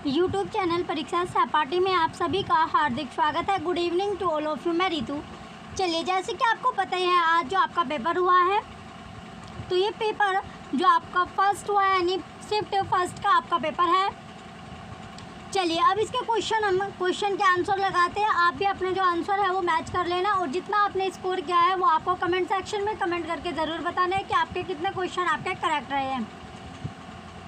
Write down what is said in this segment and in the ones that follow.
YouTube channel परीक्षा सहपाठी में आप सभी का हार्दिक स्वागत है। Good evening to all of you. मैं रितु। चलिए, जैसे कि आपको पता ही है आज जो आपका पेपर हुआ है, तो ये पेपर जो आपका फर्स्ट हुआ है यानी शिफ्ट फर्स्ट का आपका पेपर है। चलिए अब इसके क्वेश्चन के आंसर लगाते हैं। आप भी अपने जो आंसर है वो मैच कर लेना और जितना आपने स्कोर किया है वो आपको कमेंट सेक्शन में कमेंट करके ज़रूर बताना है कि आपके कितने क्वेश्चन आपके करेक्ट रहे हैं।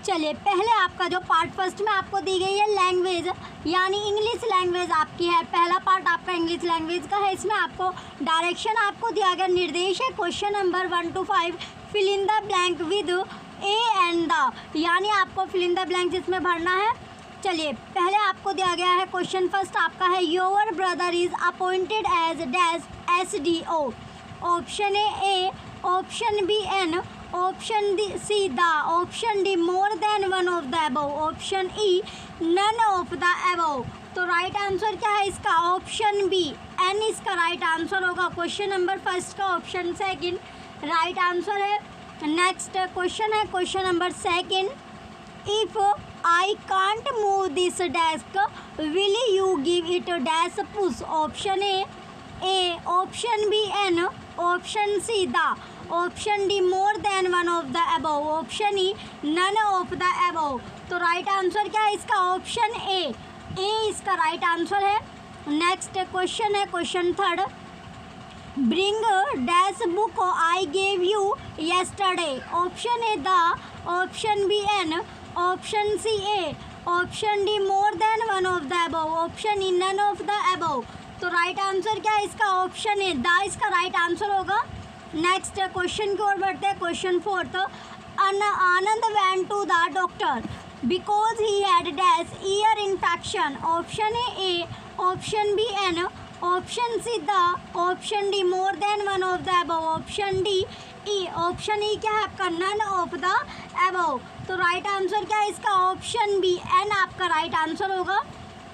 चलिए, पहले आपका जो पार्ट फर्स्ट में आपको दी गई है लैंग्वेज यानी इंग्लिश लैंग्वेज आपकी है। पहला पार्ट आपका इंग्लिश लैंग्वेज का है। इसमें आपको डायरेक्शन आपको दिया गया, निर्देश है question number 1 to 5 fill in the blank with a and the, यानी आपको फिल इन द ब्लैंक जिसमें भरना है। चलिए, पहले आपको दिया गया है क्वेश्चन फर्स्ट आपका है your brother is appointed as dash SDO। Option A, option B an, option C the, option D more than one of the above, option E none of the above. तो right answer क्या है इसका? Option B an इसका right answer होगा। Question number first का option second right answer है। Next question है question number second, if I can't move this desk will you give it dash push. Option A, option B an, option C the, option D more than one of the above, option E none of the above. तो right answer क्या है इसका? Option A इसका right answer है। Next question है question third, bring dash book I gave you yesterday. Option A the, option B an, option C a, option D more than one of the above, option E none of the above. तो right answer क्या है इसका? Option A the इसका right answer होगा। Next question की ओर बढ़ते हैं। Question fourth, Anand went to the doctor because he had dash ear infection. Option A, option B an, option C the, option D more than one of the above, option D E, option E क्या है आपका? None of the above. तो right answer क्या है इसका? Option B N आपका right answer होगा।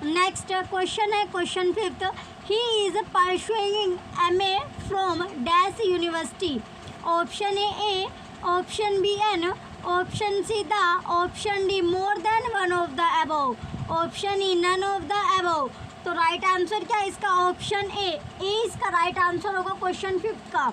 Next question है question fifth, he is pursuing MA from dash university. Option A, option B an, option C the, option D more than one of the above, option E none of the above. तो right answer क्या है इसका? Option A इसका right answer होगा question fifth का।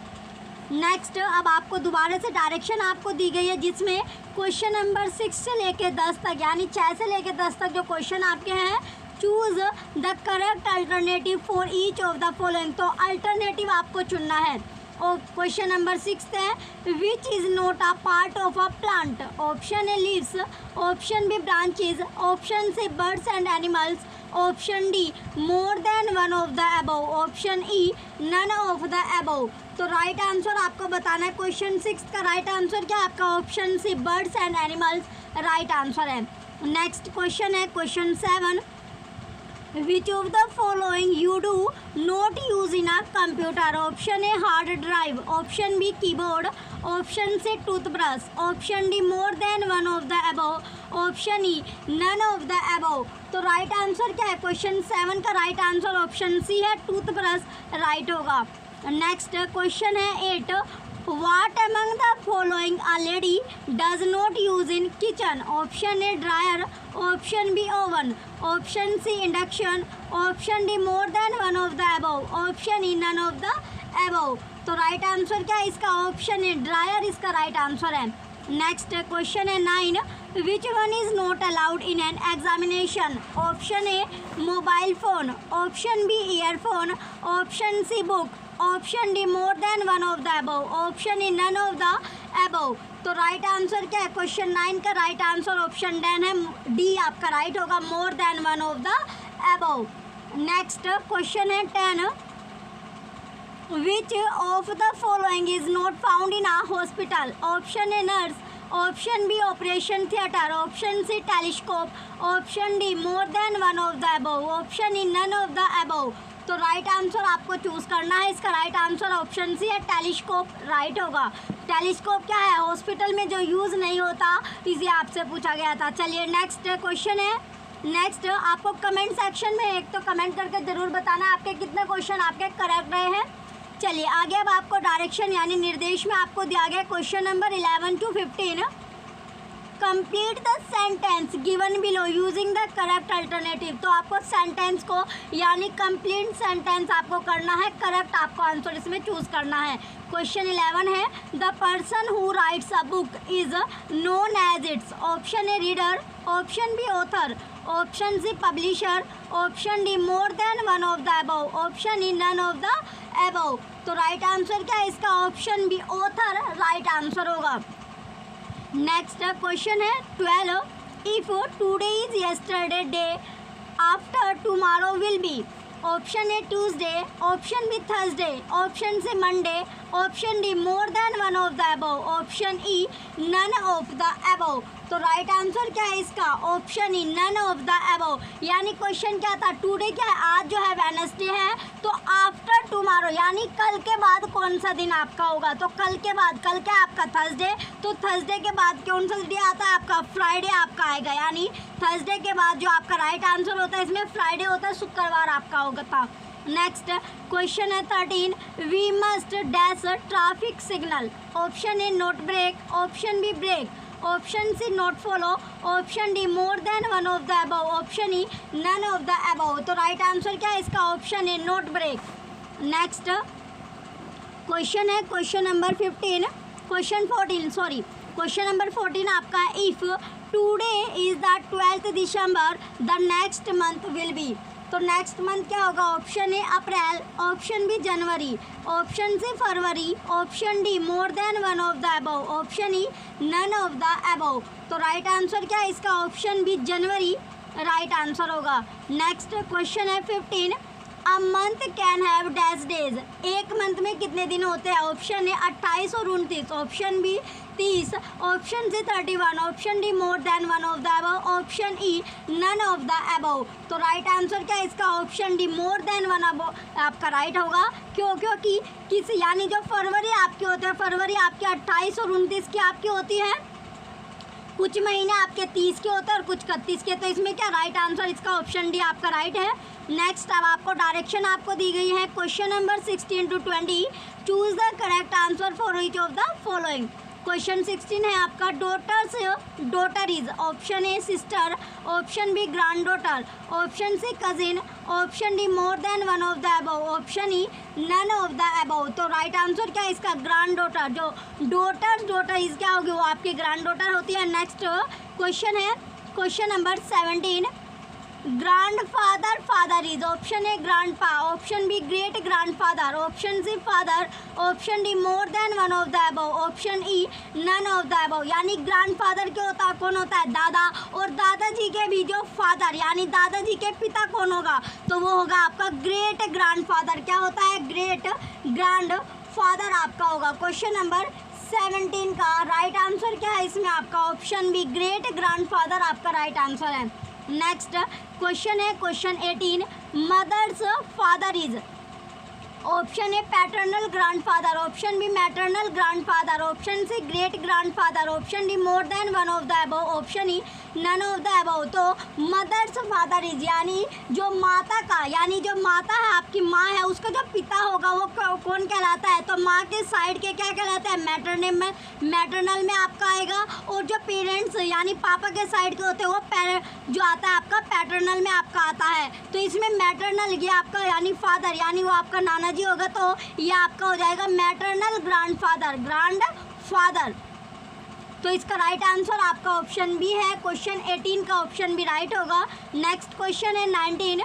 Next अब आपको दोबारा से डायरेक्शन आपको दी गई है जिसमें क्वेश्चन नंबर 6 से लेकर 10 तक यानी 6 से लेकर 10 तक जो क्वेश्चन आपके हैं, choose the correct alternative for each of the following. तो अल्टरनेटिव आपको चुनना है। और क्वेश्चन नंबर 6 है, which is not a part of a plant. Option A leaves, option B branches, option C birds and animals, option D more than one of the above, option E none of the above. तो right answer आपको बताना है। Question 6 का right answer क्या है आपका? Option C birds and animals right answer है। Next question है question 7, which of the following you do not use in a computer. Option A hard drive, option B keyboard, option C toothbrush, option D more than one of the above, option E none of the above. तो right answer क्या है? Question 7 का right answer option C है, toothbrush right होगा। Next question है 8, what among the following a lady does not use in kitchen. Option A dryer, option B oven, option C induction, option D more than one of the above, option E none of the above. तो right answer क्या है इसका? Option A dryer इसका right answer है। Next question है 9, which one is not allowed in an examination. Option A mobile phone, option B earphone, option C book, option D more than one of the above, option E none of the above. तो right answer क्या है? Question 9 का right answer option डैन है, D आपका right होगा, more than one of the above. Next question है 10, which of the following is not found in a hospital. Option A nurse, option B operation theatre, option C telescope, option D more than one of the above, option E none of the above. तो right answer आपको choose करना है। इसका right answer option C है, telescope right होगा। Telescope क्या है? Hospital में जो यूज़ नहीं होता, इसे आपसे पूछा गया था। चलिए नेक्स्ट क्वेश्चन है। नेक्स्ट आपको कमेंट सेक्शन में एक तो कमेंट करके ज़रूर बताना आपके कितने क्वेश्चन आपके करेक्ट रहे हैं। चलिए आगे अब आपको डायरेक्शन यानी निर्देश में आपको दिया गया question number 11 to 15 complete the sentence given below using the correct alternative. तो आपको सेंटेंस को यानी कंप्लीट सेंटेंस आपको करना है, करेक्ट आपको आंसर इसमें चूज करना है। क्वेश्चन 11 है the person who writes a book is known as its. Option A reader, option B author, option C publisher, option D more than one of the above, option E none of the above. तो right answer क्या है इसका? Option B author right answer होगा। Next question है 12 if today is yesterday day after tomorrow will be. Option A Tuesday, option B Thursday, option C Monday, option D more than one of the above, option E none of the above. तो right answer क्या है इसका? Option E none of the above. यानी question क्या था? Today क्या है? आज जो है वेडनेसडे है, तो आफ्टर टुमारो यानी कल के बाद कौन सा दिन आपका होगा? तो कल के बाद, कल क्या आपका? थर्सडे। तो थर्सडे के बाद कौन सा डे आता है आपका? फ्राइडे आपका आएगा। यानी थर्सडे के बाद जो आपका राइट आंसर होता है इसमें फ्राइडे होता है, शुक्रवार आपका होगा था। नेक्स्ट क्वेश्चन है 13 we must dash traffic signal. Option A not break, option B break, option C not follow, option D more than one of the above, option E none of the above. तो right answer क्या है इसका? Option A not break. Next question है question number 15, question 14 sorry question number 14 आपका if today is the 12th December the next month will be. तो next month क्या होगा? Option A April, option B January, option C February, option D more than one of the above, option E none of the above. तो right answer क्या है इसका? Option B January right answer होगा। Next question है 15 a month can have dash days. एक month में कितने दिन होते हैं? ऑप्शन ए 28 और 29, option B 30, option C 31, option D more than one of the above, option E none of the above. तो राइट आंसर क्या है इसका? Option D more than one above आपका राइट होगा। क्यों? क्योंकि किस यानी जो फरवरी आपके होते हैं, फरवरी आपके 28 और 29 की आपकी होती है, कुछ महीने आपके 30 के होते हैं और कुछ 31 के। तो इसमें क्या राइट आंसर इसका? ऑप्शन डी आपका राइट है। नेक्स्ट अब आपको डायरेक्शन आपको दी गई है question number 16 to 20 choose the correct answer for each of the following. Question 16 है आपका daughter is. Option A sister, option B granddaughter, option C cousin, option D more than one of the above, option E none of the above. तो right answer क्या है इसका? Grand daughter. जो daughter is क्या होगी? वो आपकी granddaughter होती है। नेक्स्ट क्वेश्चन है question number 17 grandfather is. Option A grandpa, option B great grand father, option C father, option D more than one of the above, option E none of the above. यानी grandfather क्या होता है? कौन होता है? दादा। और दादाजी के भी जो फादर यानी दादाजी के पिता कौन होगा? तो वो होगा आपका ग्रेट ग्रैंड फादर। क्या होता है? ग्रेट ग्रैंड फादर आपका होगा। क्वेश्चन नंबर 17 का राइट आंसर क्या है इसमें आपका? Option B great grand father आपका राइट आंसर है। नेक्स्ट क्वेश्चन है question 18 mother's father is. Option A paternal grandfather, option B maternal grandfather, option C great grandfather, option D more than one of the above, option E none of the above. तो mother's father is यानी जो माता का यानी जो माता है आपकी माँ है उसका जो पिता होगा वो कौन कहलाता है? तो माँ के साइड के क्या कहलाता है? मैटरनल में आपका आएगा। और जो पेरेंट्स यानी पापा के साइड के होते हैं वो जो आता है आपका पैटर्नल में आपका आता है। तो इसमें मैटरनल ये आपका यानी फादर यानी वो आपका नाना जी होगा, तो ये आपका हो जाएगा मैटरनल ग्रैंडफादर। तो इसका राइट आंसर आपका ऑप्शन बी है। क्वेश्चन 18 का ऑप्शन बी राइट होगा। नेक्स्ट क्वेश्चन है 19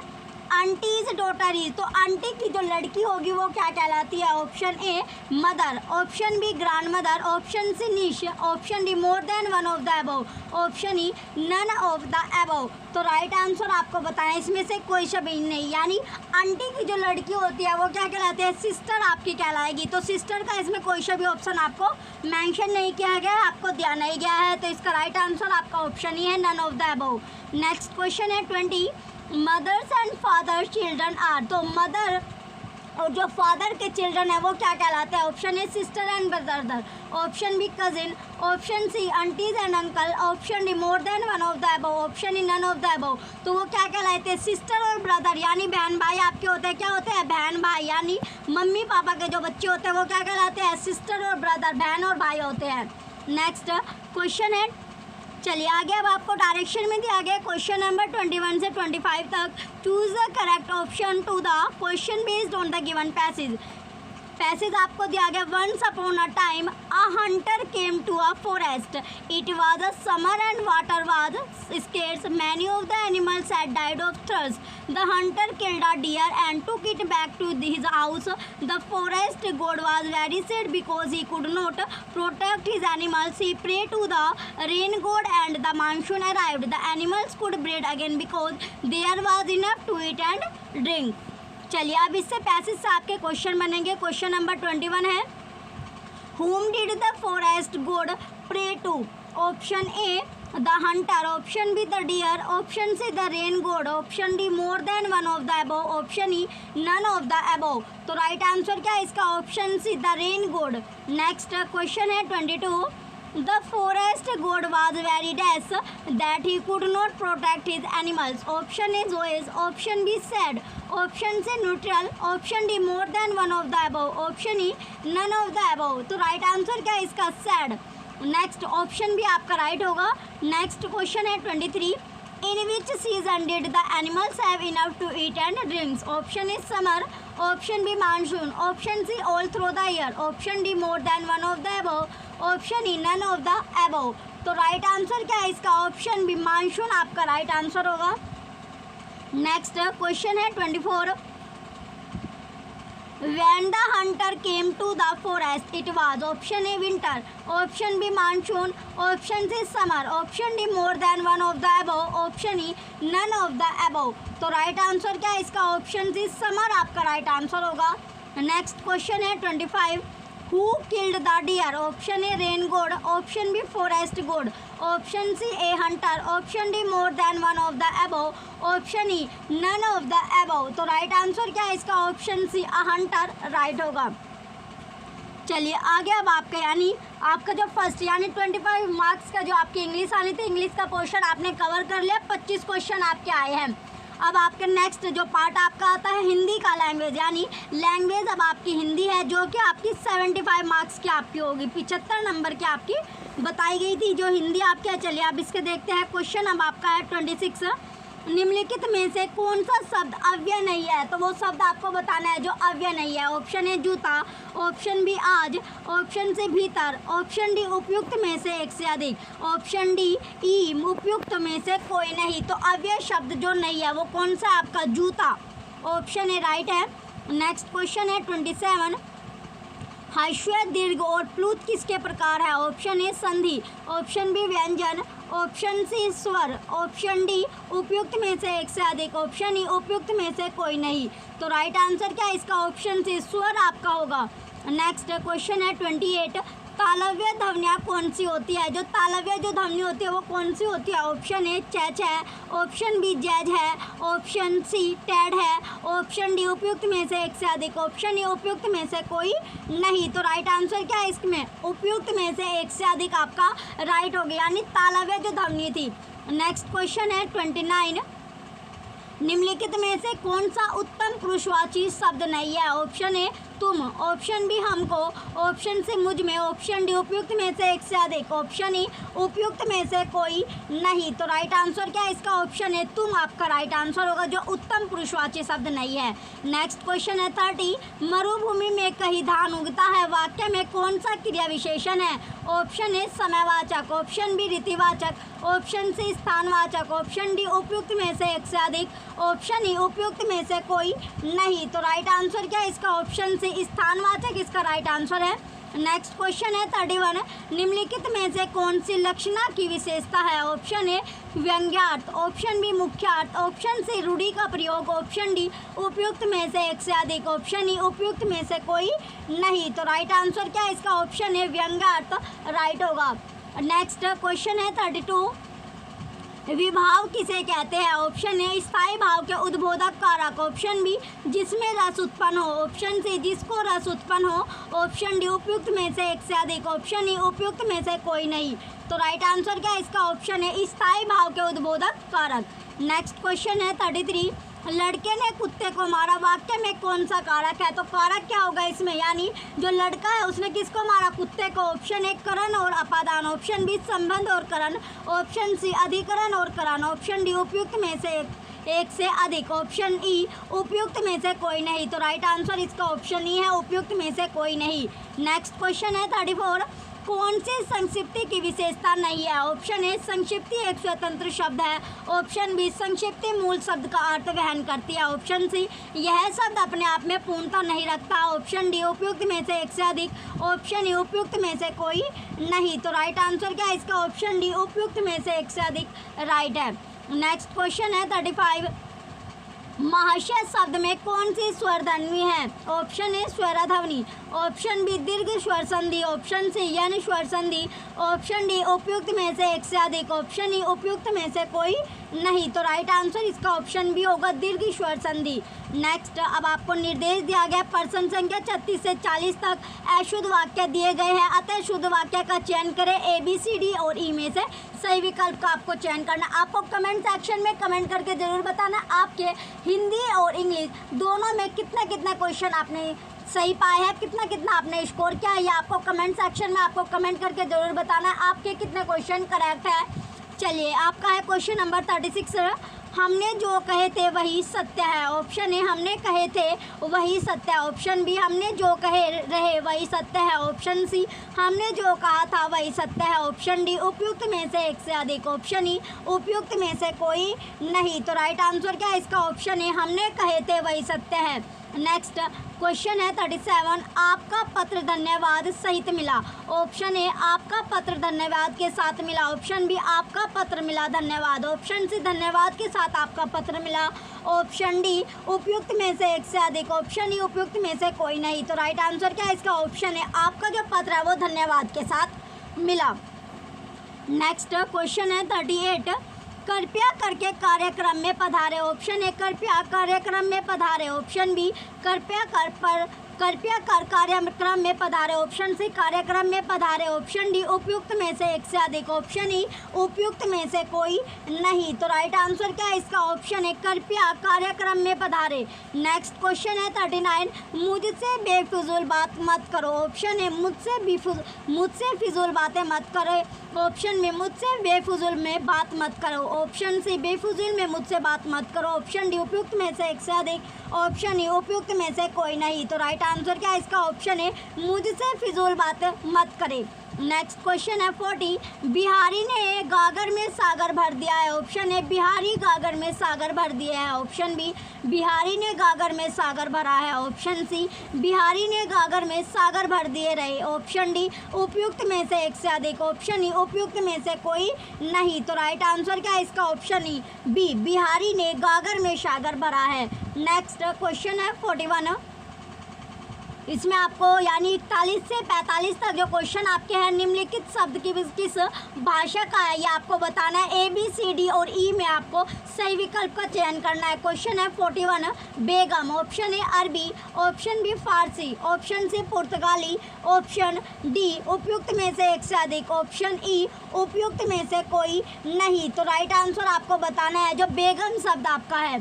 आंटीज डॉटर इज। तो आंटी की जो लड़की होगी वो क्या कहलाती है? Option A mother, option B grandmother, option C niece, option D more than one of the above, option E none of the above. तो राइट आंसर आपको बताएं इसमें से कोई शब्द नहीं। यानी आंटी की जो लड़की होती है वो क्या कहलाती है? सिस्टर आपकी कहलाएगी। तो सिस्टर का इसमें कोई सा भी ऑप्शन आपको मेंशन नहीं किया गया है, आपको दिया नहीं गया है। तो इसका राइट आंसर आपका ऑप्शन ही है none of the above. Next question है 20 mothers and fathers children are. तो मदर और जो फादर के चिल्ड्रन है वो क्या कहलाते हैं? Option A sister and brother, option B cousin, option C aunties and uncle, option D more than one of the above, option E none of the above. तो वो क्या कहलाते हैं? सिस्टर और ब्रदर यानी बहन भाई आपके होते हैं। क्या होते हैं? बहन भाई यानी मम्मी पापा के जो बच्चे होते हैं वो क्या कहलाते हैं? सिस्टर और ब्रदर, बहन और भाई होते हैं। नेक्स्ट क्वेश्चन है चलिए आगे अब आपको डायरेक्शन में दिया गया क्वेश्चन नंबर 21 से 25 तक। Choose the correct option to the question based on the given passage आपको दिया गया। Once upon a time a hunter came to a forest, it was a summer and water was scarce, many of the animals had died of thirst, the hunter killed a deer and took it back to his house, the forest god was very sad because he could not protect his animals, he pray to the rain god and the monsoon arrived, the animals could breed again because there was enough to eat and drink. चलिए अब इससे passage से आपके question बनेंगे। Question number 21 है, whom did the forest god pray to? Option A the hunter, option B the deer, option C the rain god, option D more than one of the above, option E none of the above. तो right answer क्या है इसका? Option C the rain god. Next question है 22, the forest god was very dash that he could not protect his animals, option A Zoes, option B sad, option C neutral, option D more than one of the above, option E none of the above। तो right answer क्या है इसका? sad। Next option भी आपका right होगा। Next question है 23, in which season did the animals have enough to eat and drinks, option is summer, option B monsoon, option C all through the year, option D more than one of the above, option E none of the above. तो right answer क्या है इसका? Option B monsoon आपका right answer होगा। Next question है 24, when the hunter came to the forest it was, option A winter, option B monsoon, option C summer, option D more than one of the above, option E none of the above. तो right answer क्या है इसका? Option C summer आपका right answer होगा। Next question है 25, who killed the deer, option A rain god, option B forest god, option C a hunter, option D more than one of the above, option E none of the above. तो right answer क्या है इसका? Option C a hunter right होगा। चलिए आगे अब आपका यानी आपका जो फर्स्ट यानी 25 मार्क्स का जो आपकी इंग्लिश आनी थी, इंग्लिश का पोर्शन आपने कवर कर लिया। 25 क्वेश्चन आपके आए हैं। अब आपके नेक्स्ट जो पार्ट आपका आता है हिंदी का लैंग्वेज, यानी लैंग्वेज अब आपकी हिंदी है, जो कि आपकी 75 मार्क्स की आपकी होगी, 75 नंबर की आपकी बताई गई थी जो हिंदी आपके। चलिए अब इसके देखते हैं क्वेश्चन। अब आपका है 26, निम्नलिखित में से कौन सा शब्द अव्यय नहीं है? तो वो शब्द आपको बताना है जो अव्यय नहीं है। ऑप्शन ए जूता, ऑप्शन बी आज, ऑप्शन सी भीतर, ऑप्शन डी उपयुक्त में से एक से अधिक, ऑप्शन डी ई उपयुक्त में से कोई नहीं। तो अव्यय शब्द जो नहीं है वो कौन सा? आपका जूता, ऑप्शन ए राइट है। नेक्स्ट क्वेश्चन है 27, हाश्य दीर्घ और प्लुत किसके प्रकार है? ऑप्शन ए संधि, ऑप्शन बी व्यंजन, ऑप्शन सी स्वर, ऑप्शन डी उपयुक्त में से एक से अधिक, ऑप्शन ई उपयुक्त में से कोई नहीं। तो राइट आंसर क्या है इसका? ऑप्शन सी स्वर आपका होगा। नेक्स्ट क्वेश्चन है 28, तालव्य ध्वनियाँ कौन सी होती है? जो तालव्य जो ध्वनि होती है वो कौन सी होती है? ऑप्शन ए चैच है, ऑप्शन बी जैज है, ऑप्शन सी टैड है, ऑप्शन डी उपयुक्त में से एक से अधिक, ऑप्शन ई उपयुक्त में से कोई नहीं। तो राइट आंसर क्या है इसमें? उपयुक्त में से एक से अधिक आपका राइट हो गया, यानी तालव्य जो ध्वनि थी। नेक्स्ट क्वेश्चन है 29, निम्नलिखित में से कौन सा उत्तम पुरुषवाची शब्द नहीं है? ऑप्शन ए तुम, ऑप्शन बी हमको, ऑप्शन सी मुझ में, ऑप्शन डी उपयुक्त में से एक से अधिक, ऑप्शन ई उपयुक्त में से कोई नहीं। तो राइट आंसर क्या है इसका? ऑप्शन ए तुम आपका राइट आंसर होगा, जो उत्तम पुरुषवाची शब्द नहीं है। नेक्स्ट क्वेश्चन है 30, मरुभूमि में कहीं धान उगता है, वाक्य में कौन सा क्रिया विशेषण है? ऑप्शन ए समयवाचक, ऑप्शन बी रीतिवाचक, ऑप्शन सी स्थानवाचक, ऑप्शन डी उपयुक्त में से एक से अधिक, ऑप्शन ई उपयुक्त में से कोई नहीं। तो राइट आंसर क्या है इसका? ऑप्शन सी स्थानवाचक इसका राइट आंसर है। नेक्स्ट क्वेश्चन है 31, निम्नलिखित में से कौन सी लक्षणा की विशेषता है? ऑप्शन ए व्यंग्यार्थ, ऑप्शन बी मुख्यार्थ, ऑप्शन सी रूढ़ि का प्रयोग, ऑप्शन डी उपयुक्त में से एक से अधिक, ऑप्शन ई उपयुक्त में से कोई नहीं। तो राइट आंसर क्या है इसका? ऑप्शन ए व्यंग्यार्थ राइट होगा। नेक्स्ट क्वेश्चन है 32, विभाव किसे कहते हैं? ऑप्शन ए स्थायी भाव के उद्बोधक कारक, ऑप्शन बी जिसमें रस उत्पन्न हो, ऑप्शन सी जिसको रस उत्पन्न हो, ऑप्शन डी उपयुक्त में से एक से अधिक, ऑप्शन ई उपयुक्त में से कोई नहीं। तो राइट आंसर क्या है इसका? ऑप्शन ए स्थायी भाव के उद्बोधक कारक। नेक्स्ट क्वेश्चन है 33, लड़के ने कुत्ते को मारा, वाक्य में कौन सा कारक है? तो कारक क्या होगा इसमें, यानी जो लड़का है उसने किसको मारा? कुत्ते को। ऑप्शन ए करण और अपादान, ऑप्शन बी संबंध और करण, ऑप्शन सी अधिकरण और करण, ऑप्शन डी उपयुक्त में से एक से अधिक, ऑप्शन ई उपयुक्त में से कोई नहीं। तो राइट आंसर इसका ऑप्शन ई है, उपयुक्त में से कोई नहीं। नेक्स्ट क्वेश्चन है 34, कौन सी संक्षिप्ति की विशेषता नहीं है? ऑप्शन ए संक्षिप्ति एक स्वतंत्र शब्द है, ऑप्शन बी संक्षिप्ति मूल शब्द का अर्थ वहन करती है, ऑप्शन सी यह शब्द अपने आप में पूर्णता नहीं रखता, ऑप्शन डी उपयुक्त में से एक से अधिक, ऑप्शन ई उपयुक्त में से कोई नहीं। तो राइट आंसर क्या है इसका? ऑप्शन डी उपयुक्त में से एक से अधिक राइट है। नेक्स्ट क्वेश्चन है 35, महाशय शब्द में कौन सी स्वर ध्वनि है? ऑप्शन ए स्वरध्वनि, ऑप्शन बी दीर्घ स्वर संधि, ऑप्शन सी यन स्वर संधि, ऑप्शन डी उपयुक्त में से एक से अधिक, ऑप्शन ई उपयुक्त में से कोई नहीं। तो राइट आंसर इसका ऑप्शन बी होगा दीर्घ स्वर संधि। नेक्स्ट, अब आपको निर्देश दिया गया प्रश्न संख्या 36 से 40 तक अशुद्ध वाक्य दिए गए हैं, अतः शुद्ध वाक्य का चयन करें। ए बी सी डी और ई में से सही विकल्प का आपको चयन करना। आपको कमेंट सेक्शन में कमेंट करके ज़रूर बताना आपके हिंदी और इंग्लिश दोनों में कितना कितना क्वेश्चन आपने सही पाया है, कितना कितना आपने स्कोर किया है, या आपको कमेंट सेक्शन में आपको कमेंट करके ज़रूर बताना है आपके कितने क्वेश्चन करेक्ट है। चलिए, आपका है क्वेश्चन नंबर 36, हमने जो कहे थे वही सत्य है। ऑप्शन ए हमने कहे थे वही सत्य है, ऑप्शन बी हमने जो कहे रहे वही सत्य है, ऑप्शन सी हमने जो कहा था वही सत्य है, ऑप्शन डी उपयुक्त में से एक से अधिक, ऑप्शन ई उपयुक्त में से कोई नहीं। तो राइट आंसर क्या है इसका? ऑप्शन ए हमने कहे थे वही सत्य है। नेक्स्ट क्वेश्चन है 37, आपका पत्र धन्यवाद सहित मिला। ऑप्शन ए आपका पत्र धन्यवाद के साथ मिला, ऑप्शन बी आपका पत्र मिला धन्यवाद, ऑप्शन सी धन्यवाद के साथ आपका पत्र मिला, ऑप्शन डी उपयुक्त में से एक से अधिक, ऑप्शन ई उपयुक्त में से कोई नहीं। तो राइट आंसर क्या है इसका? ऑप्शन है आपका जो पत्र है वो धन्यवाद के साथ मिला। नेक्स्ट क्वेश्चन है 38, कृपया करके कार्यक्रम में पधारे। ऑप्शन ए कृपया कार्यक्रम में पधारे, ऑप्शन बी कृपया कर कार्यक्रम में पधारे, ऑप्शन सी कार्यक्रम में पधारे, ऑप्शन डी उपयुक्त में से एक से अधिक, ऑप्शन ई उपयुक्त में से कोई नहीं। तो राइट आंसर क्या है इसका? ऑप्शन है कृपया कार्यक्रम में पधारे। नेक्स्ट क्वेश्चन है 39, मुझसे बेफिजूल बात मत करो। ऑप्शन ए मुझसे फिजूल बातें मत करो, ऑप्शन में मुझसे बेफिजूल में बात मत करो, ऑप्शन सी बेफिजूल में मुझसे बात मत करो, ऑप्शन डी उपयुक्त में से एक से अधिक, ऑप्शन ई उपयुक्त में से कोई नहीं। तो राइट आंसर क्या है इसका? ऑप्शन है मुझसे फिजूल बात मत करें। नेक्स्ट क्वेश्चन है 40, बिहारी ने गागर में सागर भर दिया है। ऑप्शन ए बिहारी गागर में सागर भर दिया है, ऑप्शन बी बिहारी ने गागर में सागर भरा है, ऑप्शन सी बिहारी ने गागर में सागर भर दिए रहे, ऑप्शन डी उपयुक्त में से एक से अधिक, ऑप्शन ई उपयुक्त में से कोई नहीं। तो राइट आंसर क्या है इसका? ऑप्शन ई बी बिहारी ने गागर में सागर भरा है। नेक्स्ट क्वेश्चन है 41, इसमें आपको यानी 41 से 45 तक जो क्वेश्चन आपके हैं निम्नलिखित शब्द की किस भाषा का है ये आपको बताना है। ए बी सी डी और ई में आपको सही विकल्प का चयन करना है। क्वेश्चन है 41, बेगम, ऑप्शन ए अरबी, ऑप्शन बी फारसी, ऑप्शन सी पुर्तगाली, ऑप्शन डी उपयुक्त में से एक से अधिक, ऑप्शन ई उपयुक्त में से कोई नहीं। तो राइट आंसर आपको बताना है जो बेगम शब्द आपका है।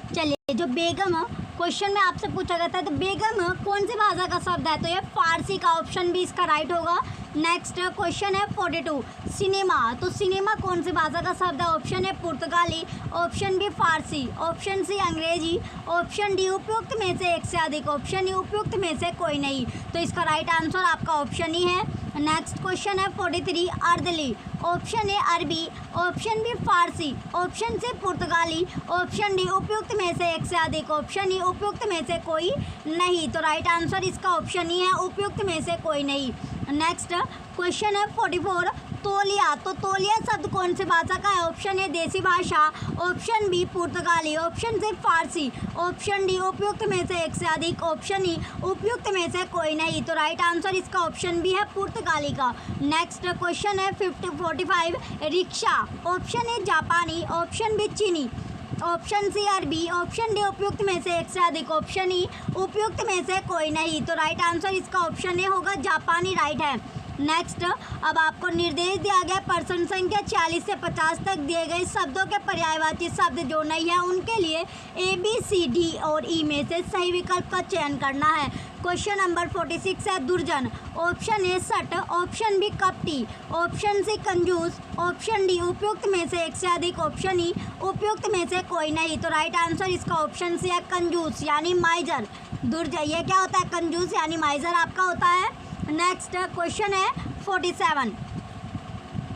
चलिए, जो बेगम क्वेश्चन में आपसे पूछा गया था, तो बेगम कौन सी भाषा का शब्द है? तो ये फारसी का, ऑप्शन बी इसका राइट होगा। नेक्स्ट क्वेश्चन है 42, सिनेमा, तो सिनेमा कौन सी भाषा का शब्द है? ऑप्शन ए पुर्तगाली, ऑप्शन बी फारसी, ऑप्शन सी अंग्रेजी, ऑप्शन डी उपयुक्त में से एक से अधिक, ऑप्शन ई उपयुक्त में से कोई नहीं। तो इसका राइट आंसर आपका ऑप्शन ई है। नेक्स्ट क्वेश्चन है 43, अर्दली, ऑप्शन ए अरबी, ऑप्शन बी फारसी, ऑप्शन सी पुर्तगाली, ऑप्शन डी उपयुक्त में से एक से अधिक, ऑप्शन ई उपयुक्त में से कोई नहीं। तो राइट आंसर इसका ऑप्शन ई है, उपयुक्त में से कोई नहीं। नेक्स्ट क्वेश्चन है 44, तौलिया, तो तौलिया शब्द कौन सी भाषा का है? ऑप्शन ए देसी भाषा, ऑप्शन बी पुर्तगाली, ऑप्शन सी फारसी, ऑप्शन डी उपयुक्त में से एक से अधिक, ऑप्शन ई उपयुक्त में से कोई नहीं। तो राइट आंसर इसका ऑप्शन बी है पुर्तगाली का। नेक्स्ट क्वेश्चन है 45, रिक्शा, ऑप्शन ए जापानी, ऑप्शन बी चीनी, ऑप्शन सी अरबी, ऑप्शन डी उपयुक्त में से एक से अधिक, ऑप्शन ई उपयुक्त में से कोई नहीं। तो राइट आंसर इसका ऑप्शन ए होगा जापानी राइट है। नेक्स्ट, अब आपको निर्देश दिया गया प्रश्न संख्या 40 से 50 तक दिए गए शब्दों के पर्यायवाची शब्द जो नहीं है उनके लिए ए बी सी डी और ई में से सही विकल्प का चयन करना है। क्वेश्चन नंबर 46 है दुर्जन। ऑप्शन ए सट, ऑप्शन बी कपटी, ऑप्शन सी कंजूस, ऑप्शन डी उपयुक्त में से एक से अधिक, ऑप्शन ई उपयुक्त में से कोई नहीं। तो राइट आंसर इसका ऑप्शन सी है कंजूस यानी माइजर। दुर्जन ये क्या होता है? कंजूस यानी माइजर आपका होता है। नेक्स्ट क्वेश्चन है 47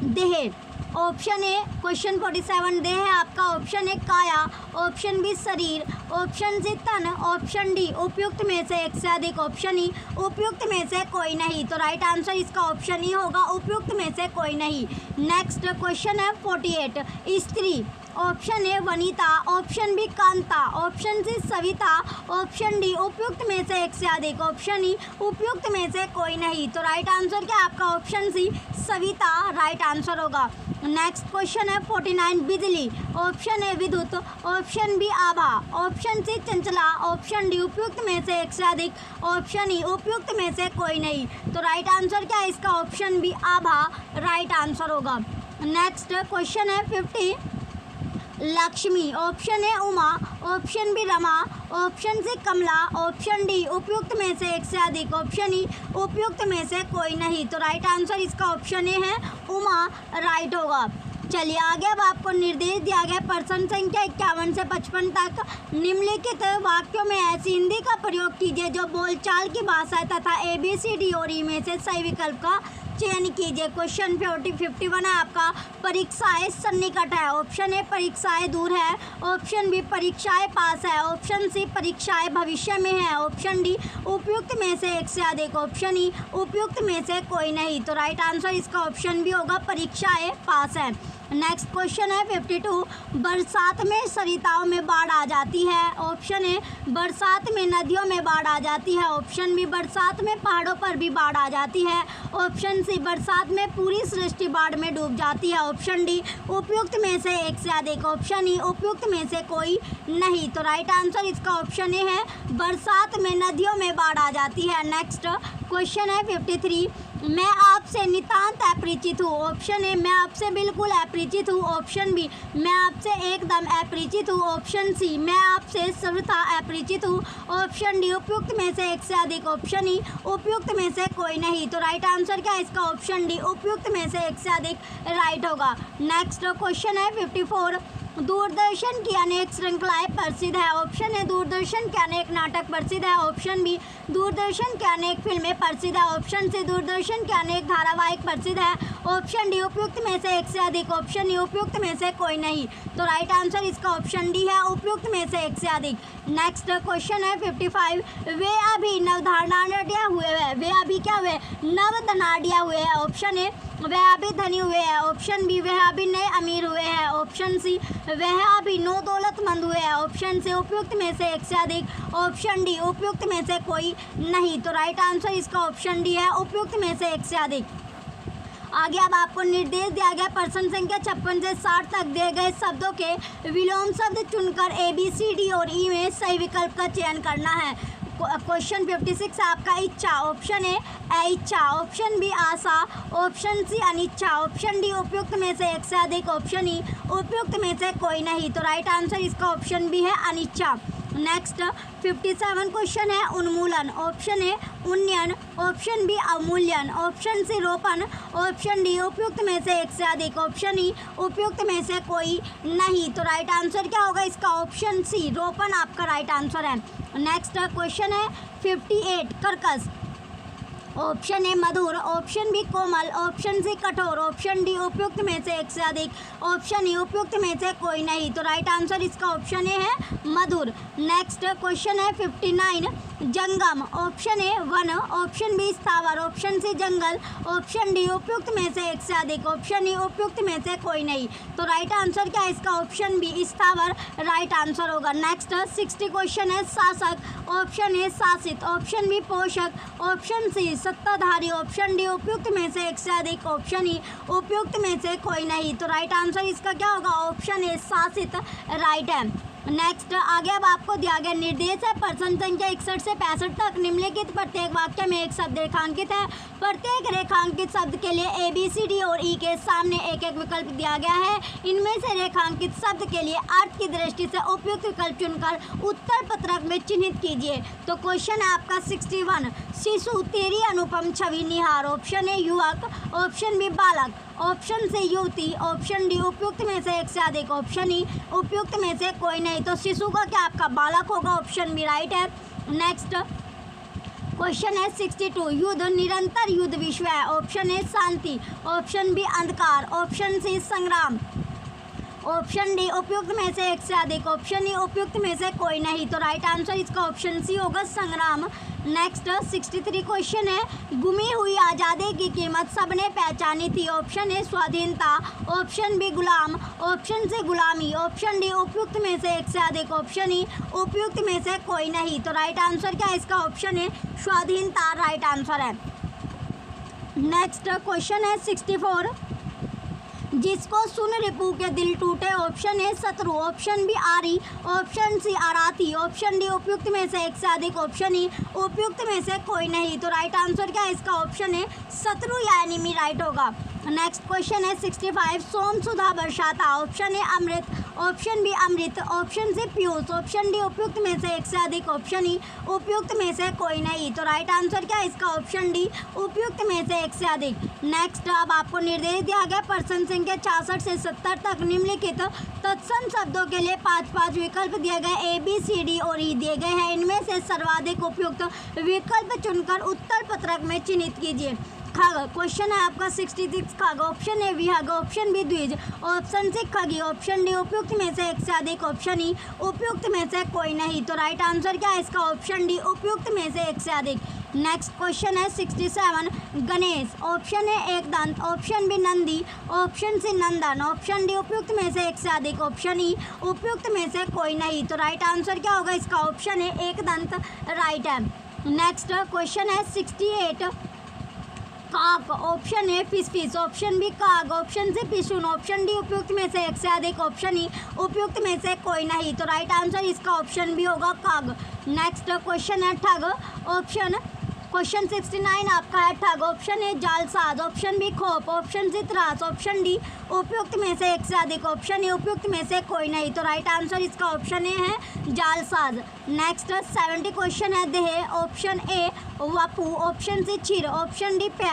देह। ऑप्शन ए क्वेश्चन 47 देह है आपका, ऑप्शन ए काया, ऑप्शन बी शरीर, ऑप्शन सी तन, ऑप्शन डी उपयुक्त में से एक से अधिक, ऑप्शन ई उपयुक्त में से कोई नहीं। तो राइट आंसर इसका ऑप्शन ई होगा, उपयुक्त में से कोई नहीं। नेक्स्ट क्वेश्चन है 48 स्त्री। ऑप्शन ए वनिता, ऑप्शन बी कांता, ऑप्शन सी सविता, ऑप्शन डी उपयुक्त में से एक से अधिक, ऑप्शन ई उपयुक्त में से कोई नहीं। तो राइट आंसर क्या आपका ऑप्शन सी सविता राइट आंसर होगा। नेक्स्ट क्वेश्चन है 49 बिजली। ऑप्शन ए विद्युत, ऑप्शन बी आभा, ऑप्शन सी चंचला, ऑप्शन डी उपयुक्त में से एक से अधिक, ऑप्शन ई उपयुक्त में से कोई नहीं। तो राइट आंसर क्या है इसका ऑप्शन बी आभा राइट आंसर होगा। नेक्स्ट क्वेश्चन है 50 Lakshmi. Option A Uma, option B Rama, option C Kamala, option D उपयुक्त में से एक से अधिक, ऑप्शन ई उपयुक्त में से कोई नहीं। तो राइट आंसर इसका ऑप्शन ए है उमा राइट होगा। चलिए आगे अब आपको निर्देश दिया गया प्रश्न संख्या 51 से 55 तक। निम्नलिखित वाक्यों में ऐसी हिंदी का प्रयोग कीजिए जो बोलचाल की भाषा है तथा ए बी सी डी और ई में से सही विकल्प का चयन कीजिए। क्वेश्चन 51 है आपका, परीक्षाएं सन्निकट है। ऑप्शन ए परीक्षाएं दूर है, ऑप्शन बी परीक्षाएं पास है, ऑप्शन सी परीक्षाएं भविष्य में है, ऑप्शन डी उपयुक्त में से एक से अधिक, ऑप्शन ई उपयुक्त में से कोई नहीं। तो राइट आंसर इसका ऑप्शन बी होगा, परीक्षाएं पास है। नेक्स्ट क्वेश्चन है 52 बरसात में सरिताओं में बाढ़ आ जाती है। ऑप्शन ए बरसात में नदियों में बाढ़ आ जाती है, ऑप्शन बी बरसात में पहाड़ों पर भी बाढ़ आ जाती है, ऑप्शन सी बरसात में पूरी सृष्टि बाढ़ में डूब जाती है, ऑप्शन डी उपयुक्त में से एक से अधिक, ऑप्शन ई उपयुक्त में से कोई नहीं। तो राइट आंसर इसका ऑप्शन ए है, बरसात में नदियों में बाढ़ आ जाती है। नेक्स्ट क्वेश्चन है 53 मैं आपसे नितांत अपरिचित हूँ। ऑप्शन ए मैं आपसे बिल्कुल अपरिचित हूँ, ऑप्शन बी मैं आपसे एकदम अपरिचित हूँ, ऑप्शन सी मैं आपसे सर्वथा अपरिचित हूँ, ऑप्शन डी उपयुक्त में से एक से अधिक, ऑप्शन ई उपयुक्त में से कोई नहीं। तो राइट आंसर क्या है इसका ऑप्शन डी उपयुक्त में से एक से अधिक राइट होगा। नेक्स्ट क्वेश्चन है 54 दूरदर्शन की अनेक श्रृंखलाएं प्रसिद्ध है। ऑप्शन ए दूरदर्शन के अनेक नाटक प्रसिद्ध है, ऑप्शन बी दूरदर्शन के अनेक फिल्में प्रसिद्ध है, ऑप्शन सी दूरदर्शन के अनेक धारावाहिक प्रसिद्ध है, ऑप्शन डी उपयुक्त में से एक से अधिक, ऑप्शन ई उपयुक्त में से कोई नहीं। तो राइट आंसर इसका ऑप्शन डी है, उपयुक्त में से एक से अधिक। नेक्स्ट क्वेश्चन है 55 वे अभी नवधारणा हुए हैं। वे अभी क्या हुए? नवधनाढ़ हुए हैं। ऑप्शन ए वह अभी धनी हुए हैं, ऑप्शन बी वह अभी नए अमीर हुए हैं, ऑप्शन सी वह अभी नो दौलतमंद हुए हैं, ऑप्शन से उपयुक्त में से एक से अधिक, ऑप्शन डी उपयुक्त में से कोई नहीं। तो राइट आंसर इसका ऑप्शन डी है, उपयुक्त में से एक से अधिक। आगे अब आपको निर्देश दिया गया प्रश्न संख्या 56 से 60 तक दिए गए शब्दों के विलोम शब्द चुनकर ए बी सी डी और ई में सही विकल्प का चयन करना है। क्वेश्चन 56 आपका इच्छा। ऑप्शन ए इच्छा, ऑप्शन बी आशा, ऑप्शन सी अनिच्छा, ऑप्शन डी उपयुक्त में से एक से अधिक, ऑप्शन ई उपयुक्त में से कोई नहीं। तो राइट आंसर इसका ऑप्शन बी है अनिच्छा। नेक्स्ट 57 क्वेश्चन है उन्मूलन। ऑप्शन ए उन्नयन, ऑप्शन बी अवमूल्यन, ऑप्शन सी रोपण, ऑप्शन डी उपयुक्त में से एक से अधिक, ऑप्शन ई उपयुक्त में से कोई नहीं। तो राइट आंसर क्या होगा इसका ऑप्शन सी रोपण आपका राइट आंसर है। नेक्स्ट क्वेश्चन है 58 कर्कश। ऑप्शन ए मधुर, ऑप्शन बी कोमल, ऑप्शन सी कठोर, ऑप्शन डी उपयुक्त में से एक से अधिक, ऑप्शन ई उपयुक्त में से कोई नहीं। तो राइट आंसर इसका ऑप्शन ए है मधुर। नेक्स्ट क्वेश्चन है 59 जंगम। ऑप्शन ए वन, ऑप्शन बी स्थावर, ऑप्शन सी जंगल, ऑप्शन डी उपयुक्त में से एक से अधिक, ऑप्शन ई उपयुक्त में से कोई नहीं। तो राइट आंसर क्या है इसका ऑप्शन बी स्थावर राइट आंसर होगा। नेक्स्ट 60 क्वेश्चन है शासक। ऑप्शन ए शासित, ऑप्शन बी पोषक, ऑप्शन सी सत्ताधारी, ऑप्शन डी उपयुक्त में से एक से अधिक, ऑप्शन ई उपयुक्त में से कोई नहीं। तो राइट आंसर इसका क्या होगा ऑप्शन ए शासित राइट है। नेक्स्ट आगे अब आपको दिया गया निर्देश है प्रश्न संख्या 61 से 65 तक। निम्नलिखित प्रत्येक वाक्य में एक शब्द रेखांकित है। प्रत्येक रेखांकित शब्द के लिए ए बी सी डी और ई के सामने एक एक विकल्प दिया गया है। इनमें से रेखांकित शब्द के लिए अर्थ की दृष्टि से उपयुक्त विकल्प चुनकर उत्तर पत्रक में चिन्हित कीजिए। तो क्वेश्चन है आपका 61, शिशु तेरी अनुपम छवि निहार। ऑप्शन ए युवक, ऑप्शन बी बालक, ऑप्शन से युवती, ऑप्शन डी उपयुक्त में से एक से अधिक, ऑप्शन ई उपयुक्त में से कोई नहीं। तो शिशु का क्या आपका बालक होगा, ऑप्शन बी राइट है। नेक्स्ट क्वेश्चन है 62, युद्ध निरंतर युद्ध विश्व है। ऑप्शन ए शांति, ऑप्शन बी अंधकार, ऑप्शन सी संग्राम, ऑप्शन डी उपयुक्त में से एक से अधिक, ऑप्शन ई उपयुक्त में से कोई नहीं। तो राइट आंसर इसका ऑप्शन सी होगा संग्राम। नेक्स्ट 63 क्वेश्चन है, गुमी हुई आज़ादी की कीमत सबने पहचानी थी। ऑप्शन ए स्वाधीनता, ऑप्शन बी गुलाम, ऑप्शन सी गुलामी, ऑप्शन डी उपयुक्त में से एक से अधिक, ऑप्शन ई उपयुक्त में से कोई नहीं। तो राइट आंसर क्या है इसका, ऑप्शन ए स्वाधीनता राइट आंसर है। नेक्स्ट क्वेश्चन है 64, जिसको सुन रिपु के दिल टूटे। ऑप्शन ए शत्रु, ऑप्शन बी आरी, ऑप्शन सी आराती, ऑप्शन डी उपयुक्त में से एक से अधिक, ऑप्शन ई उपयुक्त में से कोई नहीं। तो राइट आंसर क्या है इसका, ऑप्शन ए शत्रु या एनिमी राइट होगा। नेक्स्ट क्वेश्चन है 65, सोम सुधा बरसाता। ऑप्शन ए अमृत, ऑप्शन बी अमृत, ऑप्शन सी पीयूष, ऑप्शन डी उपयुक्त में से एक से अधिक, ऑप्शन ई उपयुक्त में से कोई नहीं। तो राइट आंसर क्या है इसका, ऑप्शन डी उपयुक्त में से एक से अधिक। नेक्स्ट अब आपको निर्देश दिया गया प्रश्न संख्या 66 से 70 तक। निम्नलिखित तत्सम शब्दों के लिए 5 विकल्प दिए गए, ए बी सी डी और ई दिए गए हैं। इनमें से सर्वाधिक उपयुक्त विकल्प चुनकर उत्तर पत्रक में चिन्हित कीजिए। खग, क्वेश्चन है आपका 66 खग, ऑप्शन ए विहग, ऑप्शन बी द्विज, ऑप्शन सी खगी, ऑप्शन डी उपयुक्त में से एक से अधिक, ऑप्शन ई उपयुक्त में से कोई नहीं। तो राइट आंसर क्या है इसका, ऑप्शन डी उपयुक्त में से एक से अधिक। नेक्स्ट क्वेश्चन है 67, गणेश, ऑप्शन ए एक दंत, ऑप्शन बी नंदी, ऑप्शन सी नंदन, ऑप्शन डी उपयुक्त में से एक से अधिक, ऑप्शन ई उपयुक्त में से कोई नहीं। तो राइट आंसर क्या होगा इसका, ऑप्शन ए एक दंत राइट है। नेक्स्ट क्वेश्चन है 68, काक, option A fish, option B काग, ऑप्शन सी पिशुन, ऑप्शन डी उपयुक्त में से एक से अधिक, ऑप्शन ई उपयुक्त में से कोई नहीं। तो राइट आंसर इसका ऑप्शन बी होगा काग। नेक्स्ट क्वेश्चन है ठग, क्वेश्चन 69 आपका है ठग, ऑप्शन ए जालसाज, ऑप्शन बी खोप, ऑप्शन सी त्रास, ऑप्शन डी उपयुक्त में से एक से अधिक, ऑप्शन ए उपयुक्त में से कोई नहीं। तो राइट आंसर इसका ऑप्शन ए है जालसाज। नेक्स्ट 70 क्वेश्चन है देह, ऑप्शन ए वपू, ऑप्शन सी छिर, ऑप्शन डी पे,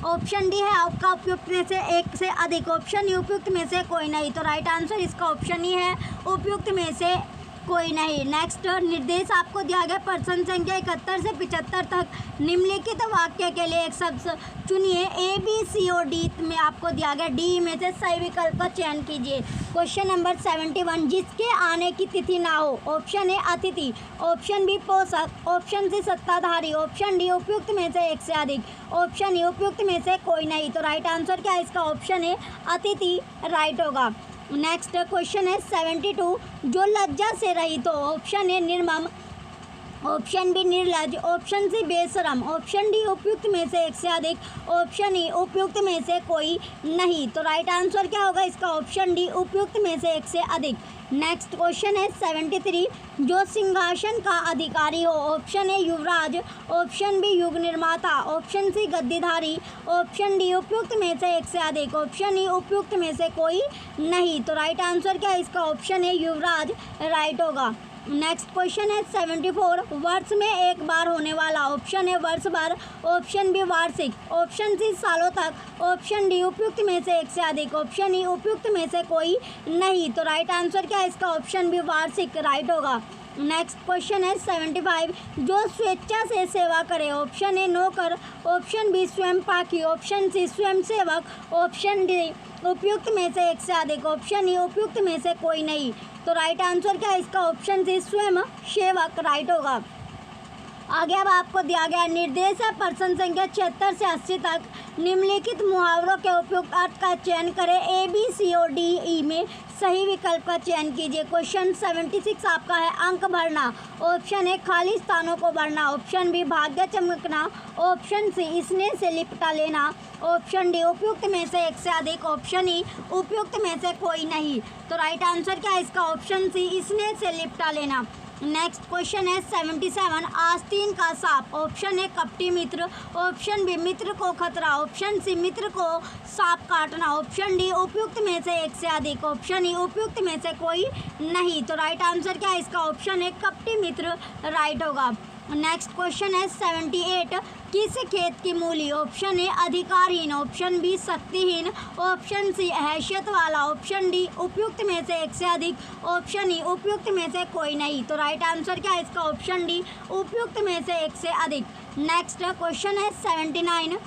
ऑप्शन डी है आपका उपयुक्त में से एक से अधिक, ऑप्शन ई उपयुक्त में से कोई नहीं। तो राइट आंसर इसका ऑप्शन ई है उपयुक्त में से कोई नहीं। नेक्स्ट निर्देश आपको दिया गया प्रश्न संख्या 71 से 75 तक। निम्नलिखित वाक्य के लिए एक शब्द चुनिए, ए बी सी और डी में आपको दिया गया डी में से सही विकल्प का चयन कीजिए। क्वेश्चन नंबर 71, जिसके आने की तिथि ना हो। ऑप्शन ए अतिथि, ऑप्शन बी पोषक, ऑप्शन सी सत्ताधारी, ऑप्शन डी उपयुक्त में से एक से अधिक, ऑप्शन ई उपयुक्त में से कोई नहीं। तो राइट आंसर क्या है इसका, ऑप्शन ए अतिथि राइट होगा। नेक्स्ट क्वेश्चन है 72, जो लज्जा से रहित हो। ऑप्शन ए निर्मम, ऑप्शन बी निर्लज, ऑप्शन सी बेशरम, ऑप्शन डी उपयुक्त में से एक से अधिक, ऑप्शन ई उपयुक्त में से कोई नहीं। तो राइट आंसर क्या होगा इसका, ऑप्शन डी उपयुक्त में से एक से अधिक। नेक्स्ट क्वेश्चन है 73, जो सिंहासन का अधिकारी हो। ऑप्शन ए युवराज, ऑप्शन बी युग निर्माता, ऑप्शन सी गद्दीधारी, ऑप्शन डी उपयुक्त में से एक से अधिक, ऑप्शन ई उपयुक्त में से कोई नहीं। तो राइट आंसर क्या है इसका, ऑप्शन ए युवराज राइट होगा। नेक्स्ट क्वेश्चन है 74, वर्ष में एक बार होने वाला। ऑप्शन ए वर्ष भर, ऑप्शन बी वार्षिक, ऑप्शन सी सालों तक, ऑप्शन डी उपयुक्त में से एक से अधिक, ऑप्शन ई उपयुक्त में से कोई नहीं। तो राइट आंसर क्या है इसका, ऑप्शन बी वार्षिक राइट होगा। नेक्स्ट क्वेश्चन है 75, जो स्वेच्छा से सेवा करे। ऑप्शन ए नौकर, ऑप्शन बी स्वयं पाकी, ऑप्शन सी स्वयं सेवक, ऑप्शन डी उपयुक्त में से एक से अधिक, ऑप्शन ई उपयुक्त में से कोई नहीं। तो राइट आंसर क्या है इसका, ऑप्शन सी स्वयं सेवक राइट होगा। आगे अब आपको दिया गया निर्देश है प्रश्न संख्या 76 से 80 तक निम्नलिखित मुहावरों के उपयुक्त अर्थ का चयन करें। ए बी सी और डी ई में सही विकल्प का चयन कीजिए। क्वेश्चन 76 आपका है अंक भरना। ऑप्शन ए खाली स्थानों को भरना। ऑप्शन बी भाग्य चमकना। ऑप्शन सी स्नेह से लिपटा लेना। ऑप्शन डी उपयुक्त में से एक से अधिक। ऑप्शन ई उपयुक्त में से कोई नहीं। तो राइट आंसर क्या है इसका? ऑप्शन सी स्नेह से लिपटा लेना। नेक्स्ट क्वेश्चन है 77 आस्तीन का सांप। ऑप्शन ए कपटी मित्र। ऑप्शन बी मित्र को खतरा। ऑप्शन सी मित्र को सांप काटना। ऑप्शन डी उपयुक्त में से एक से अधिक। ऑप्शन ई उपयुक्त में से कोई नहीं। तो राइट आंसर क्या है इसका? ऑप्शन ए कपटी मित्र राइट होगा। नेक्स्ट क्वेश्चन है 78 किस खेत की मूली। ऑप्शन ए अधिकारहीन। ऑप्शन बी शक्तिहीन। ऑप्शन सी हैसियत वाला। ऑप्शन डी उपयुक्त में से एक से अधिक। ऑप्शन ई उपयुक्त में से कोई नहीं। तो राइट आंसर क्या है इसका? ऑप्शन डी उपयुक्त में से एक से अधिक। नेक्स्ट क्वेश्चन है 79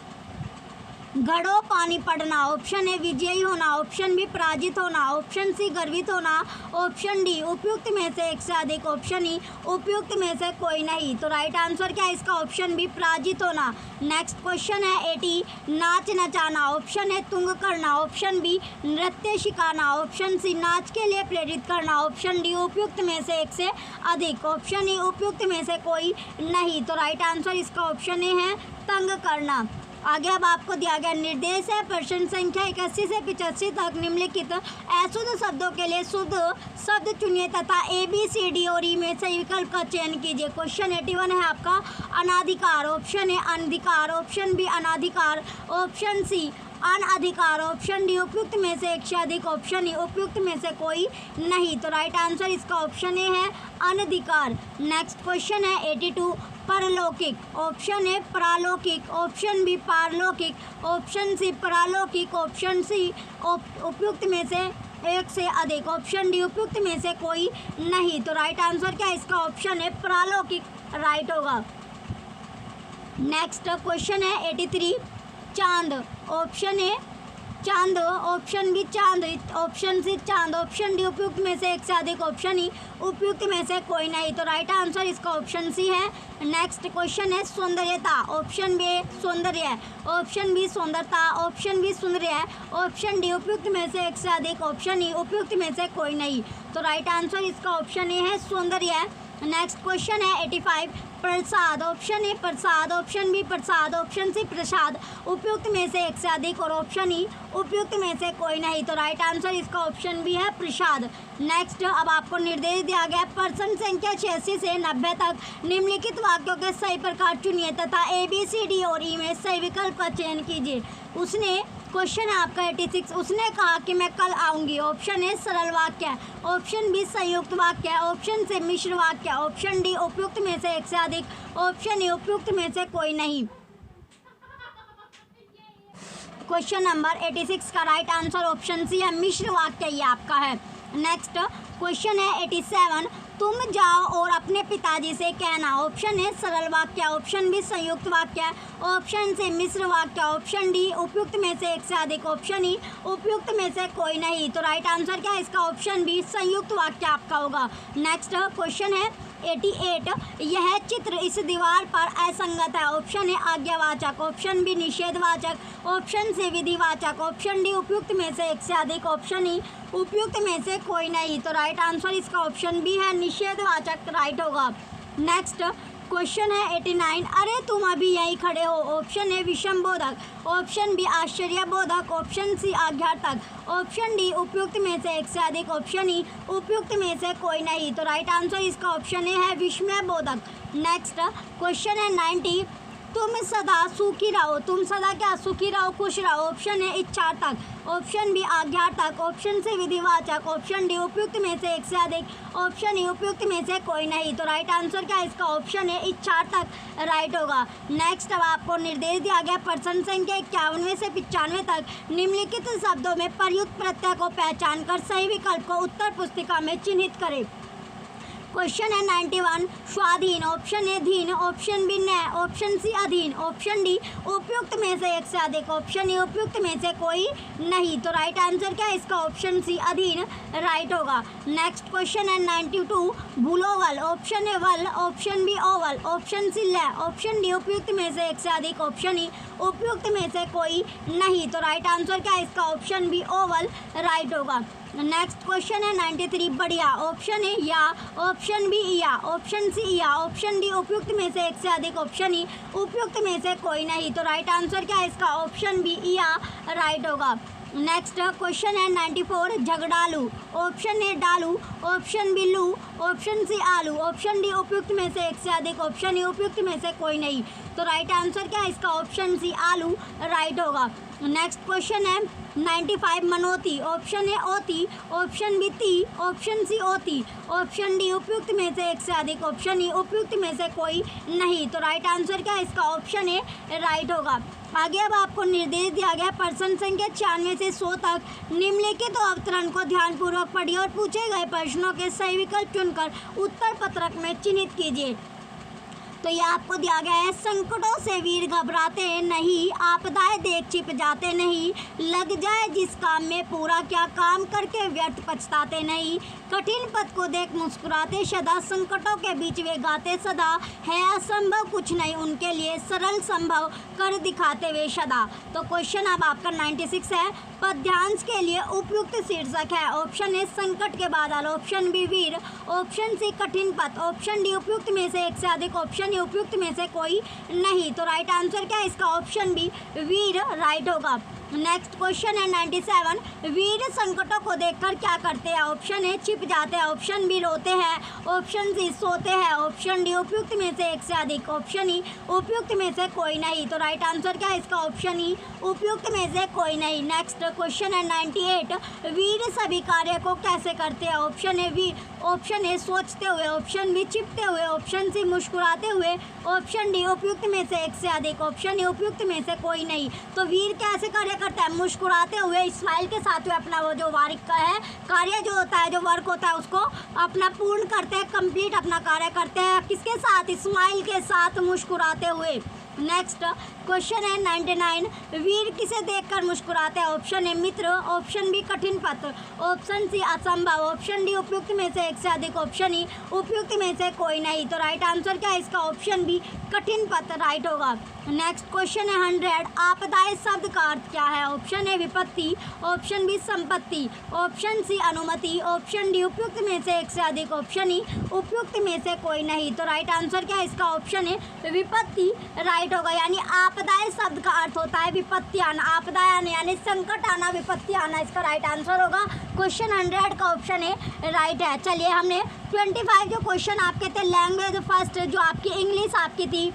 घड़ों पानी पड़ना। ऑप्शन ए विजयी होना। ऑप्शन बी पराजित होना। ऑप्शन सी गर्वित होना। ऑप्शन डी उपयुक्त में से एक से अधिक। ऑप्शन ई उपयुक्त में से कोई नहीं। तो राइट आंसर क्या है इसका? ऑप्शन बी पराजित होना। नेक्स्ट क्वेश्चन है 80 नाच नचाना। ऑप्शन ए तुंग करना। ऑप्शन बी नृत्य सिखाना। ऑप्शन सी नाच के लिए प्रेरित करना। ऑप्शन डी उपयुक्त में से एक से अधिक। ऑप्शन ई उपयुक्त में से कोई नहीं। तो राइट आंसर इसका ऑप्शन ए है तंग करना। आगे अब आपको दिया गया निर्देश है प्रश्न संख्या 81 से 85 तक निम्नलिखित अशुद्ध शब्दों के लिए शुद्ध शब्द चुनिए तथा ए बी सी डी और ई में सही विकल्प का चयन कीजिए। क्वेश्चन 81 है आपका अनाधिकार। ऑप्शन ए अनधिकार। ऑप्शन बी अनाधिकार। ऑप्शन सी अनअधिकार। ऑप्शन डी उपयुक्त में से एक से अधिक। ऑप्शन ई उपयुक्त में से कोई नहीं। तो राइट आंसर इसका ऑप्शन ए है अनधिकार। नेक्स्ट क्वेश्चन है 82 परलौकिक। ऑप्शन ए प्रालौकिक। ऑप्शन बी पारलौकिक। ऑप्शन सी परालौकिक। ऑप्शन सी उपयुक्त में से एक से अधिक। ऑप्शन डी उपयुक्त में से कोई नहीं। तो राइट आंसर क्या है इसका? ऑप्शन है प्रालौकिक राइट होगा। नेक्स्ट क्वेश्चन है 83 चांद। ऑप्शन ए चांद। ऑप्शन बी चांद। ऑप्शन सी चांद। ऑप्शन डी उपयुक्त में से एक से अधिक। ऑप्शन ई उपयुक्त में से कोई नहीं। तो राइट आंसर इसका ऑप्शन सी है। नेक्स्ट क्वेश्चन है सौंदर्यता। ऑप्शन बी सौंदर्य। ऑप्शन बी सुंदरता। ऑप्शन बी सुंदर्य। ऑप्शन डी उपयुक्त में से एक से अधिक। ऑप्शन ई उपयुक्त में से कोई नहीं। तो राइट आंसर इसका ऑप्शन ए है सौंदर्य। नेक्स्ट क्वेश्चन है 85 प्रसाद। ऑप्शन ए प्रसाद। ऑप्शन बी प्रसाद। ऑप्शन सी प्रसाद। उपयुक्त में से एक से अधिक। और ऑप्शन ई उपयुक्त में से कोई नहीं। तो राइट आंसर इसका ऑप्शन बी है प्रसाद। नेक्स्ट अब आपको निर्देश दिया गया प्रश्न संख्या 86 से 90 तक निम्नलिखित वाक्यों के सही प्रकार चुनिए तथा ए बी सी डी और ई में सही विकल्प का चयन कीजिए। उसने क्वेश्चन है आपका 86 उसने कहा कि मैं कल आऊँगी। ऑप्शन ए सरल वाक्य। ऑप्शन बी संयुक्त वाक्य। ऑप्शन से मिश्र वाक्य। ऑप्शन डी उपयुक्त में से एक से अधिक। ऑप्शन ए उपयुक्त में से कोई नहीं। क्वेश्चन नंबर 86 का राइट आंसर ऑप्शन सी है मिश्र वाक्य ये आपका है। नेक्स्ट क्वेश्चन है 87 तुम जाओ और अपने पिताजी से कहना। ऑप्शन ए सरल वाक्य। ऑप्शन बी संयुक्त वाक्य। ऑप्शन से मिश्र वाक्य। ऑप्शन डी उपयुक्त में से एक से अधिक। ऑप्शन ई उपयुक्त में से कोई नहीं। तो राइट आंसर क्या है इसका? ऑप्शन बी संयुक्त वाक्य आपका होगा। नेक्स्ट क्वेश्चन है 88 यह चित्र इस दीवार पर असंगत है। ऑप्शन ए आज्ञावाचक। ऑप्शन बी निषेधवाचक। ऑप्शन से विधिवाचक। ऑप्शन डी उपयुक्त में से एक से अधिक। ऑप्शन ई उपयुक्त में से कोई नहीं। तो राइट आंसर इसका ऑप्शन बी है निषेधवाचक राइट होगा। नेक्स्ट क्वेश्चन है 89 अरे तुम अभी यहीं खड़े हो। ऑप्शन ए विषम बोधक। ऑप्शन बी आश्चर्य बोधक। ऑप्शन सी आज्ञार्थक। ऑप्शन डी उपयुक्त में से एक से अधिक। ऑप्शन ई उपयुक्त में से कोई नहीं। तो राइट आंसर इसका ऑप्शन ए है विस्मय बोधक। नेक्स्ट क्वेश्चन है 90 तुम सदा सुखी रहो। तुम सदा क्या सुखी रहो खुश रहो। ऑप्शन ए इच्छार्थक। ऑप्शन बी आज्ञार्थक। ऑप्शन से विधिवाचक। ऑप्शन डी उपयुक्त में से एक से अधिक। ऑप्शन ई उपयुक्त में से कोई नहीं। तो राइट आंसर क्या है इसका? ऑप्शन ए इच्छार्थक राइट होगा। नेक्स्ट अब आपको निर्देश दिया गया प्रश्न संख्या 51 से 95 तक निम्नलिखित शब्दों में प्रयुक्त प्रत्यय को पहचान कर सही विकल्प को उत्तर पुस्तिका में चिन्हित करें। क्वेश्चन है 91, स्वाधीन, ऑप्शन ए धीन, ऑप्शन बी न्याय, ऑप्शन सी अधीन, ऑप्शन डी उपयुक्त में से एक से अधिक, ऑप्शन ए उपयुक्त में से कोई नहीं। तो राइट आंसर क्या है इसका? ऑप्शन सी अधीन राइट होगा। नेक्स्ट क्वेश्चन है 92, भूलोवल, ऑप्शन ए वल, ऑप्शन बी ओवल, ऑप्शन सी लय, ऑप्शन डी उपयुक्त में से एक से अधिक, ऑप्शन ई उपयुक्त में से कोई नहीं। तो राइट आंसर क्या है इसका? ऑप्शन बी ओवल राइट होगा। नेक्स्ट क्वेश्चन है 93, बढ़िया, ऑप्शन ए या, ऑप्शन बी या, ऑप्शन सी या, ऑप्शन डी उपयुक्त में से एक से अधिक, ऑप्शन ई उपयुक्त में से कोई नहीं। तो राइट आंसर क्या है इसका? ऑप्शन बी या राइट होगा। नेक्स्ट क्वेश्चन है 94, झगड़ालू, ऑप्शन ए डालू, ऑप्शन बी लू, ऑप्शन सी आलू, ऑप्शन डी उपयुक्त में से एक से अधिक, ऑप्शन ई उपयुक्त में से कोई नहीं। तो राइट आंसर क्या है इसका? ऑप्शन सी आलू राइट होगा। नेक्स्ट क्वेश्चन है 95, मनोती, ऑप्शन ए ओती, ऑप्शन बी ती, ऑप्शन सी ओती, ऑप्शन डी उपयुक्त में से एक से अधिक, ऑप्शन ई उपयुक्त में से कोई नहीं। तो राइट आंसर क्या है इसका? ऑप्शन ए राइट होगा। आगे अब आपको निर्देश दिया गया प्रश्न संख्या 96 से 100 तक निम्नलिखित अवतरण को ध्यानपूर्वक पढ़िए और पूछे गए प्रश्नों के सही विकल्प चुनकर उत्तर पत्रक में चिन्हित कीजिए। तो ये आपको दिया गया है, संकटों से वीर घबराते नहीं, आपदाएं देख छिप जाते नहीं, लग जाए जिस काम में पूरा क्या काम करके व्यर्थ पछताते नहीं, कठिन पथ को देख मुस्कुराते सदा, संकटों के बीच वे गाते सदा, है असंभव कुछ नहीं उनके लिए, सरल संभव कर दिखाते वे सदा। तो क्वेश्चन अब आपका 96 है, पद्यांश के लिए उपयुक्त शीर्षक है, ऑप्शन ए संकट के बादल, ऑप्शन बी वीर, ऑप्शन सी कठिन पथ, ऑप्शन डी उपयुक्त में से एक से अधिक, ऑप्शन ई उपयुक्त में से कोई नहीं। तो राइट आंसर क्या है इसका? ऑप्शन बी वीर राइट होगा। नेक्स्ट क्वेश्चन है 97, वीर संकटों को देखकर क्या करते हैं, ऑप्शन ए छिप जाते हैं, ऑप्शन बी रोते हैं, ऑप्शन सी सोते हैं, ऑप्शन डी उपयुक्त में से एक से अधिक, ऑप्शन ई उपयुक्त में से कोई नहीं। तो राइट आंसर क्या है इसका? ऑप्शन ई उपयुक्त में से कोई नहीं। नेक्स्ट क्वेश्चन है 98, वीर सभी कार्य को कैसे करते हैं, option A Veer, option A सोचते हुए, ऑप्शन बी छिपते हुए, ऑप्शन सी मुस्कुराते हुए, ऑप्शन डी उपयुक्त में से एक से अधिक, ऑप्शन ई उपयुक्त में से कोई नहीं। तो वीर कैसे कार्य करता है? मुस्कुराते हुए, स्माइल के साथ हुए अपना वो जो वारिक का है कार्य जो होता है, जो वर्क होता है उसको अपना पूर्ण करते हैं, कंप्लीट अपना कार्य करते हैं, किसके साथ? स्माइल के साथ, मुस्कुराते हुए। नेक्स्ट क्वेश्चन है 99, वीर किसे देखकर मुस्कुराते हैं, ऑप्शन ए मित्र, ऑप्शन बी कठिन पथ, ऑप्शन सी असंभव, ऑप्शन डी उपयुक्त में से एक से अधिक, ऑप्शन ई उपयुक्त में से कोई नहीं। तो राइट आंसर क्या है इसका? ऑप्शन बी कठिन पथ राइट होगा। नेक्स्ट क्वेश्चन है 100, आपदाएं शब्द का अर्थ क्या है, ऑप्शन ए विपत्ति, ऑप्शन बी संपत्ति, ऑप्शन सी अनुमति, ऑप्शन डी उपयुक्त में से एक से अधिक, ऑप्शन ई उपयुक्त में से कोई नहीं। तो राइट आंसर क्या है इसका? ऑप्शन ए विपत्ति राइट होगा। यानी आपदाएं शब्द का अर्थ होता है विपत्ति आना, आपदाएं आना यानी संकट आना, विपत्ति आना, इसका राइट आंसर होगा क्वेश्चन 100 का ऑप्शन ए राइट है। चलिए, हमने 25 जो क्वेश्चन आपके थे लैंग्वेज फर्स्ट जो आपकी इंग्लिश आपकी थी,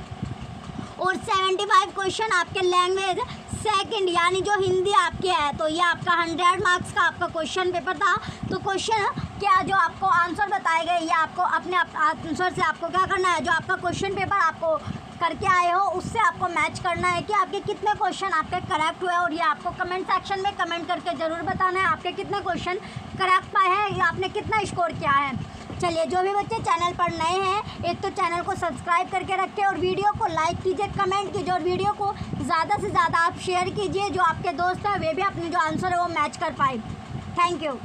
और 75 क्वेश्चन आपके लैंग्वेज सेकंड यानी जो हिंदी आपके है। तो ये आपका 100 मार्क्स का आपका क्वेश्चन पेपर था। तो क्वेश्चन क्या जो आपको आंसर बताए गए, ये आपको अपने आंसर से आपको क्या करना है, जो आपका क्वेश्चन पेपर आपको करके आए हो उससे आपको मैच करना है कि आपके कितने क्वेश्चन आपके करेक्ट हुए, और ये आपको कमेंट सेक्शन में कमेंट करके ज़रूर बताना है आपके कितने क्वेश्चन करेक्ट पाए हैं या आपने कितना स्कोर किया है। चलिए, जो भी बच्चे चैनल पर नए हैं, एक तो चैनल को सब्सक्राइब करके रखें और वीडियो को लाइक कीजिए, कमेंट कीजिए, और वीडियो को ज़्यादा से ज़्यादा आप शेयर कीजिए, जो आपके दोस्त हैं वे भी अपने जो आंसर है वो मैच कर पाए। Thank you.